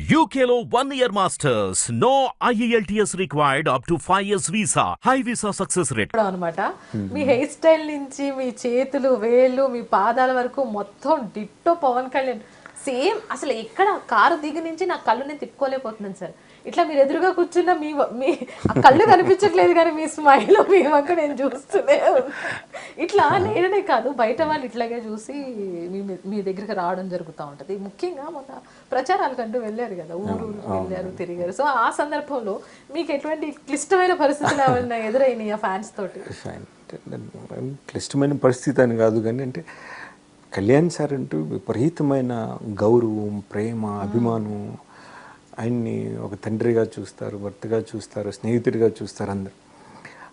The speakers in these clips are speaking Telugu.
UKLO 1 year masters. No IELTS required up to 5 years visa. High visa success rate. అనమాట మీ హెయిర్ స్టైల్ నుంచి మీ చేతులు వేళ్ళు మీ పాదాల వరకు మొత్తం డిట్టో పవన్ కళ్యాణ్ సేమ్. అసలు ఎక్కడ కారు దిగి నుంచి నా కళ్ళు నేను తిప్పుకోలేకపోతున్నాను సార్. ఇట్లా మీరు ఎదురుగా కూర్చున్న మీ మీ ఆ కళ్ళు కనిపించట్లేదు కానీ మీ స్మైల్ మీ వంక నేను చూస్తూనే ఇట్లా నేననే కాదు బయట వాళ్ళు ఇట్లాగే చూసి మీ దగ్గరికి రావడం జరుగుతూ ఉంటుంది. ముఖ్యంగా మొన్న ప్రచారాలకంటూ వెళ్ళారు కదా, ఊరు వెళ్ళారు తిరిగారు. సో ఆ సందర్భంలో మీకు ఎటువంటి క్లిష్టమైన పరిస్థితులు ఏమైనా ఎదురైనాయి ఆ ఫ్యాన్స్ తోటి? క్లిష్టమైన పరిస్థితి అని కాదు కానీ అంటే కళ్యాణ్ సార్ అంటూ విపరీతమైన గౌరవం, ప్రేమ, అభిమానం. ఆయన్ని ఒక తండ్రిగా చూస్తారు, భర్తగా చూస్తారు, స్నేహితుడిగా చూస్తారు అందరు.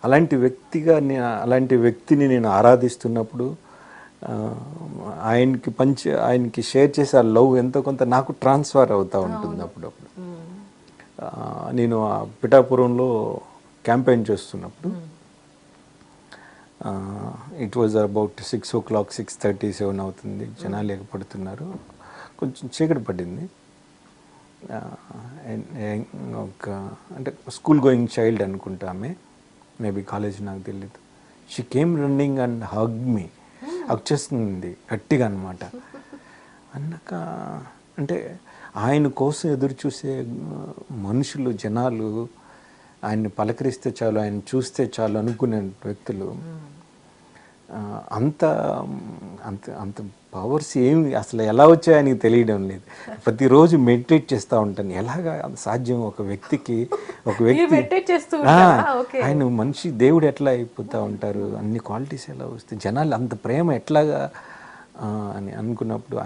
అలాంటి వ్యక్తిని నేను ఆరాధిస్తున్నప్పుడు ఆయనకి షేర్ చేసే ఆ లవ్ ఎంతో కొంత నాకు ట్రాన్స్ఫర్ అవుతూ ఉంటుంది అప్పుడప్పుడు. నేను పిఠాపురంలో క్యాంపెయిన్ చేస్తున్నప్పుడు ఇట్ వాజ్ అబౌట్ 6 o'clock 6:37 అవుతుంది. జనాలు ఎగపడుతున్నారు, కొంచెం చీకటి పడింది. ఒక అంటే స్కూల్ గోయింగ్ చైల్డ్ అనుకుంటా ఆమె, మేబీ కాలేజ్ నాకు తెలియదు. She came running and hug me, hug చేస్తుంది గట్టిగా అనమాట. అన్నాక అంటే ఆయన కోసం ఎదురు చూసే మనుషులు, జనాలు ఆయన్ని పలకరిస్తే చాలు, ఆయన చూస్తే చాలు అనుకునే వ్యక్తులు అంత అంత అంత పవర్స్ ఏమి అసలు ఎలా వచ్చాయో ఆయనకి తెలియడం లేదు. ప్రతిరోజు మెడిటేట్ చేస్తూ ఉంటాను, ఎలాగా సాధ్యం ఒక వ్యక్తి ఆయన మనిషి దేవుడు ఎట్లా అయిపోతూ ఉంటారు, అన్ని క్వాలిటీస్ ఎలా వస్తాయి, జనాలు అంత ప్రేమ ఎట్లాగా అని అనుకున్నప్పుడు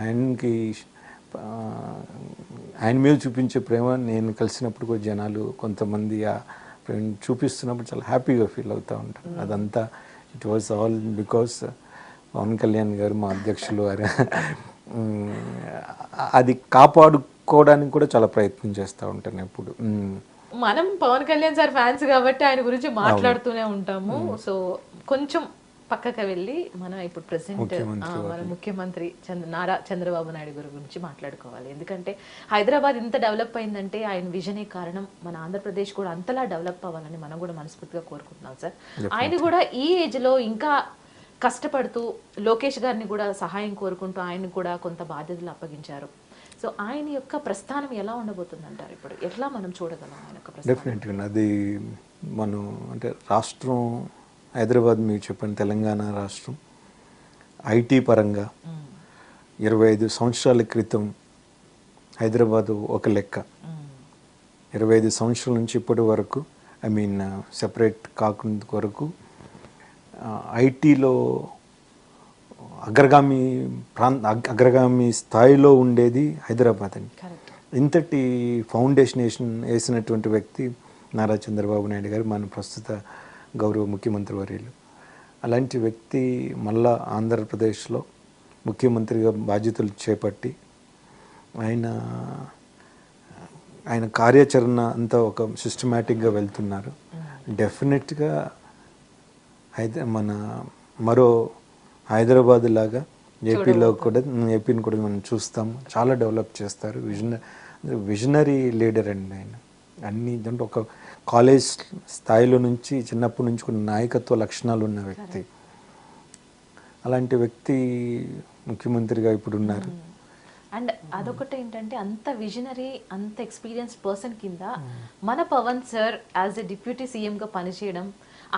ఆయన మీద చూపించే ప్రేమ నేను కలిసినప్పుడు కూడా జనాలు కొంతమంది చూపిస్తున్నప్పుడు చాలా హ్యాపీగా ఫీల్ అవుతూ ఉంటారు. అదంతా it was all because Pavan Kalyan garu మా అధ్యక్షులు అది కాపాడుకోవడానికి కూడా చాలా ప్రయత్నం చేస్తూ ఉంటాను ఎప్పుడు. మనం పవన్ కళ్యాణ్ సార్ ఫ్యాన్స్ కాబట్టి ఆయన గురించి మాట్లాడుతూనే ఉంటాము. సో కొంచెం పక్కకి వెళ్ళి మనం ఇప్పుడు ప్రెసెంట్ మన ముఖ్యమంత్రి నారా చంద్రబాబు నాయుడు గారి గురించి మాట్లాడుకోవాలి. ఎందుకంటే హైదరాబాద్ ఇంత డెవలప్ అయిందంటే ఆయన విజనే కారణం. మన ఆంధ్రప్రదేశ్ కూడా అంతలా డెవలప్ అవ్వాలని మనం కూడా మనస్ఫూర్తిగా కోరుకుంటున్నాం సార్. ఆయన కూడా ఈ ఏజ్ లో ఇంకా కష్టపడుతూ లోకేష్ గారిని కూడా సహాయం కోరుకుంటూ ఆయన కూడా కొంత బాధ్యతలు అప్పగించారు. సో ఆయన యొక్క ప్రస్థానం ఎలా ఉండబోతుంది అంటారు? ఇప్పుడు ఎట్లా మనం చూడగలం ఆయన యొక్క ప్రస్థానం? డెఫినెట్గా అది మనం అంటే రాష్ట్రం హైదరాబాద్, మీరు చెప్పండి తెలంగాణ రాష్ట్రం ఐటీ పరంగా 25 సంవత్సరాల క్రితం హైదరాబాదు ఒక లెక్క. 25 సంవత్సరాల నుంచి ఇప్పటి వరకు సెపరేట్ కాకుండా వరకు ఐటీలో అగ్రగామి స్థాయిలో ఉండేది హైదరాబాద్ అని. ఇంతటి ఫౌండేషన్ వేసినటువంటి వ్యక్తి నారా చంద్రబాబు నాయుడు గారు, మన ప్రస్తుత గౌరవ ముఖ్యమంత్రి వర్యులు. అలాంటి వ్యక్తి మళ్ళా ఆంధ్రప్రదేశ్లో ముఖ్యమంత్రిగా బాధ్యతలు చేపట్టి ఆయన కార్యాచరణ అంతా ఒక సిస్టమేటిక్గా వెళ్తున్నారు. డెఫినెట్గా మన మరో హైదరాబాద్ లాగా ఏపీని కూడా మనం చూస్తాము. చాలా డెవలప్ చేస్తారు. విజనరీ లీడర్ అండి ఆయన. అన్ని దాంట్లో ఒక కాలేజ్ స్థాయిలో నుంచి చిన్నప్పటి నుంచి కొన్ని నాయకత్వ లక్షణాలు ఉన్న వ్యక్తి. అలాంటి వ్యక్తి ముఖ్యమంత్రిగా ఇప్పుడు ఉన్నారు. అండ్ అదొకటి ఏంటంటే అంత విజనరీ, అంత ఎక్స్పీరియన్స్ పర్సన్ కింద మన Pavan sir as a deputy సీఎంగా పనిచేయడం,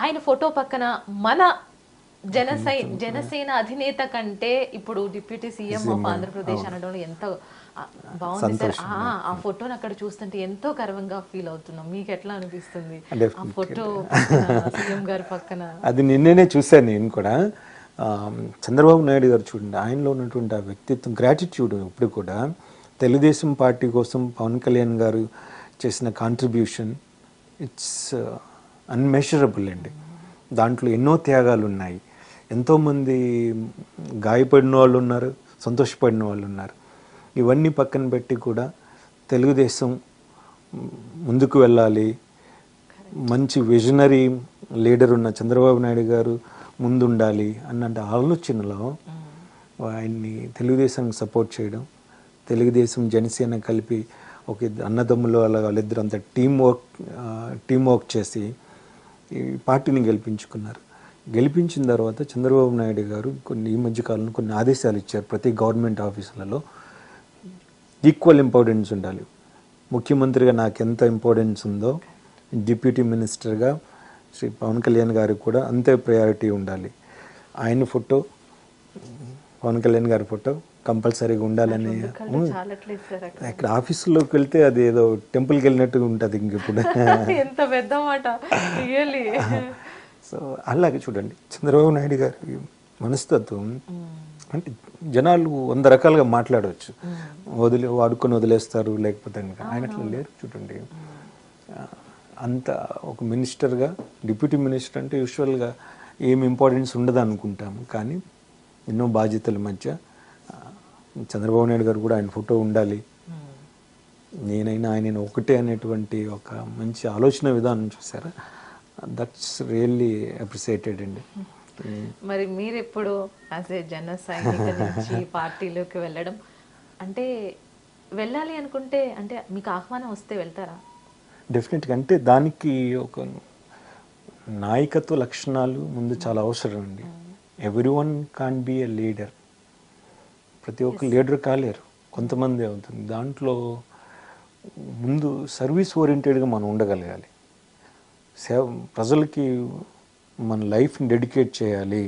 ఆయన ఫోటో పక్కన మన జనసేన అధినేత కంటే ఇప్పుడు డిప్యూటీ సీఎం ఆఫ్ ఆంధ్రప్రదేశ్ అనడంలో ఎంత బాగుంది సార్. ఆ ఫోటోని అక్కడ చూస్తుంటే ఎంతో గర్వంగా ఫీల్ అవుతున్నాం. మీకు ఎట్లా అనిపిస్తుంది ఆ ఫోటో సీఎం గారి పక్కన? అది నిన్నే చూశాను నేను కూడా. చంద్రబాబు నాయుడు గారు చూడండి, ఆయనలో ఉన్నటువంటి ఆ వ్యక్తిత్వం, గ్రాటిట్యూడ్. ఇప్పుడు కూడా తెలుగుదేశం పార్టీ కోసం పవన్ కళ్యాణ్ గారు చేసిన కాంట్రిబ్యూషన్ ఇట్స్ అన్మెషరబుల్ అండి. దాంట్లో ఎన్నో త్యాగాలు ఉన్నాయి. ఎంతోమంది గాయపడిన వాళ్ళు ఉన్నారు, సంతోషపడిన వాళ్ళు ఉన్నారు. ఇవన్నీ పక్కన పెట్టి కూడా తెలుగుదేశం ముందుకు వెళ్ళాలి, మంచి విజనరీ లీడర్ ఉన్న చంద్రబాబు నాయుడు గారు ముందుండాలి అన్న ఆలోచనలో ఆయన్ని తెలుగుదేశానికి సపోర్ట్ చేయడం, తెలుగుదేశం జనసేన కలిపి ఒక అన్నదమ్ములు అలా వాళ్ళిద్దరు అంత టీం వర్క్ చేసి ఈ పార్టీని గెలిపించుకున్నారు. గెలిపించిన తర్వాత చంద్రబాబు నాయుడు గారు ఈ మధ్యకాలంలో కొన్ని ఆదేశాలు ఇచ్చారు. ప్రతి గవర్నమెంట్ ఆఫీసులలో ఈక్వల్ ఇంపార్టెన్స్ ఉండాలి. ముఖ్యమంత్రిగా నాకు ఎంత ఇంపార్టెన్స్ ఉందో డిప్యూటీ మినిస్టర్గా శ్రీ పవన్ కళ్యాణ్ గారికి కూడా అంతే ప్రయారిటీ ఉండాలి. ఆయన ఫోటో, పవన్ కళ్యాణ్ గారి ఫోటో కంపల్సరీగా ఉండాలని ఇక్కడ ఆఫీసులోకి వెళ్తే అది ఏదో టెంపుల్కి వెళ్ళినట్టుగా ఉంటుంది. ఇంక ఇప్పుడు ఎంత పెద్ద మాట. సో అలాగే చూడండి చంద్రబాబు నాయుడు గారి మనస్తత్వం అంటే జనాలు 100 రకాలుగా మాట్లాడవచ్చు, వాడుకొని వదిలేస్తారు లేకపోతే ఆయన అట్లా లేరు. చూడండి అంత ఒక మినిస్టర్గా, డిప్యూటీ మినిస్టర్ అంటే యూజువల్గా ఏమి ఇంపార్టెన్స్ ఉండదు అనుకుంటాము, కానీ ఎన్నో బాధ్యతల మధ్య చంద్రబాబు నాయుడు గారు కూడా ఆయన ఫోటో ఉండాలి, నేనైనా ఆయన ఒకటే అనేటువంటి ఒక మంచి ఆలోచన విధానం చూసారా, దట్స్ రియల్లీ అప్రిసియేటెడ్ అండి. మరి మీరు ఎప్పుడు యాజ్ ఏ జన సైనిక నుంచి పార్టీలోకి వెళ్ళడం అంటే వెళ్ళాలి అనుకుంటే అంటే మీకు ఆహ్వానం వస్తే వెళ్తారా? డెఫినెట్గా. అంటే దానికి ఒక నాయకత్వ లక్షణాలు ముందు చాలా అవసరం అండి. Every one can be a leader. ప్రతి ఒక్క లీడర్ కాలేరు, కొంతమంది అవుతుంది. దాంట్లో ముందు సర్వీస్ ఓరియంటెడ్గా మనం ఉండగలగాలి. ప్రజలకి మన లైఫ్ని డెడికేట్ చేయాలి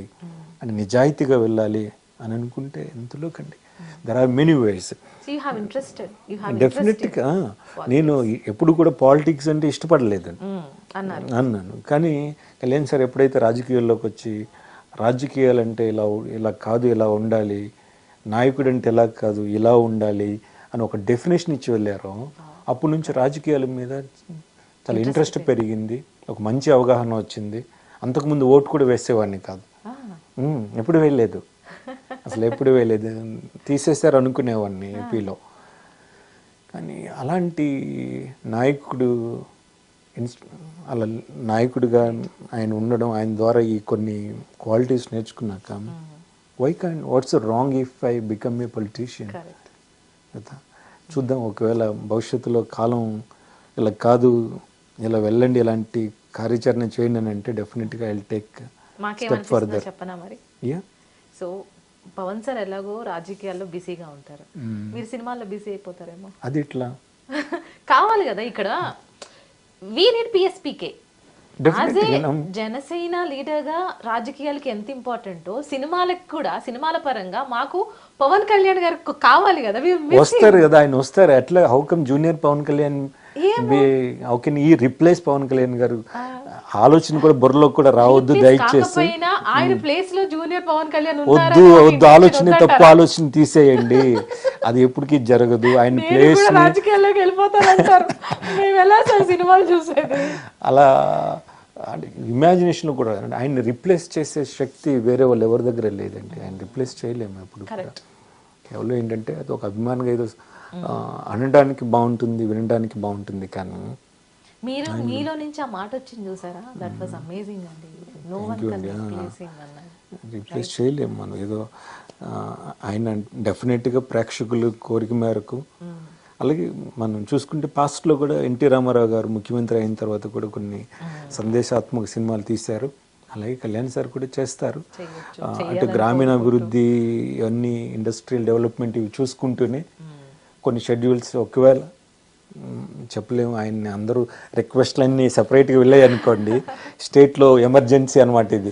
అని నిజాయితీగా వెళ్ళాలి అని అనుకుంటే ఎంతలోకండి. There are many ways. డెఫినెట్గా నేను ఎప్పుడు కూడా పాలిటిక్స్ అంటే ఇష్టపడలేదు అన్నాను, కానీ కళ్యాణ్ సార్ ఎప్పుడైతే రాజకీయాల్లోకి వచ్చి రాజకీయాలంటే ఇలా కాదు ఇలా ఉండాలి, నాయకుడు అంటే ఇలా కాదు ఇలా ఉండాలి అని ఒక డెఫినేషన్ ఇచ్చి వెళ్ళారో అప్పటి నుంచి రాజకీయాల మీద చాలా ఇంట్రెస్ట్ పెరిగింది, ఒక మంచి అవగాహన వచ్చింది. అంతకుముందు ఓటు కూడా వేసేవాడిని కాదు, ఎప్పుడు వేయలేదు, అసలు ఎప్పుడు వేయలేదు, తీసేశారు అనుకునేవాడిని ఏపీలో. కానీ అలాంటి నాయకుడు అలా నాయకుడిగా ఆయన ఉండడం, ఆయన ద్వారా ఈ కొన్ని క్వాలిటీస్ నేర్చుకున్నాక what's wrong if I become a politician కదా. చూద్దాం, ఒకవేళ భవిష్యత్తులో కాలం ఇలా కాదు ఇలా వెళ్ళండి ఇలాంటి కార్యాచరణ చేయండి అని అంటే డెఫినెట్గా I will take step further. చెప్పనా మరి? సో పవన్ సార్ ఎలాగో రాజకీయాల్లో బిజీగా ఉంటారు, మీరు సినిమాల్లో బిజీ అయిపోతారేమో. అది ఇట్లా కావాలి కదా ఇక్కడ. We need PSPK. Janasena leader గా రాజకీయాలకి ఎంత ఇంపార్టెంటో సినిమాలకు కూడా, సినిమాల పరంగా మాకు పవన్ కళ్యాణ్ గారు కావాలి కదా. వస్తారు కదా, ఆయన వస్తారు. ఎట్లా how come junior Pavan Kalyan, how can he replace Pavan Kalyan garu? ఆలోచన కూడా బుర్రలో కూడా రావద్దు దయచేసి. ఆయన ప్లేస్ లో జూనియర్ పవన్ కళ్యాణ్ వద్దు, ఆలోచన తప్పు ఆలోచన తీసేయండి, అది ఎప్పటికీ జరగదు. ఆయన ప్లేస్ రాజకీయాల్లోకి వెళ్ళిపోతారంటారు, మేము ఎలా సార్ సినిమాలు చూసేది? అలా ఇమాజినేషన్ కూడా ఆయన రిప్లేస్ చేసే శక్తి వేరే వాళ్ళు ఎవరి దగ్గర లేదండి. ఆయన రిప్లేస్ చేయలేము ఎప్పుడు. కేవలం ఏంటంటే అది ఒక అభిమానంగా ఏదో అనడానికి బాగుంటుంది, వినడానికి బాగుంటుంది, కానీ మీరు మీలో నుంచి ఆ మాట వచ్చింది చూసారా, దట్ వాస్ అమేజింగ్ అండి. నో వన్ కెన్ రీప్లేసింగ్ అన్నారు. రీప్లేస్ చేయలేము మనం. ఏదో ఆయన డెఫినెట్గా ప్రేక్షకులు కోరిక మేరకు. అలాగే మనం చూసుకుంటే పాస్ట్లో కూడా ఎన్టీ రామారావు గారు ముఖ్యమంత్రి అయిన తర్వాత కూడా కొన్ని సందేశాత్మక సినిమాలు తీశారు. అలాగే కళ్యాణ్ సార్ కూడా చేస్తారు. అంటే గ్రామీణాభివృద్ధి, అన్ని ఇండస్ట్రియల్ డెవలప్మెంట్ ఇవి చూసుకుంటూనే కొన్ని షెడ్యూల్స్ ఒకవేళ చెప్పలేము. ఆయన్ని అందరూ రిక్వెస్ట్లన్నీ సపరేట్గా వెళ్ళాయి అనుకోండి, స్టేట్లో ఎమర్జెన్సీ అనమాట ఇది.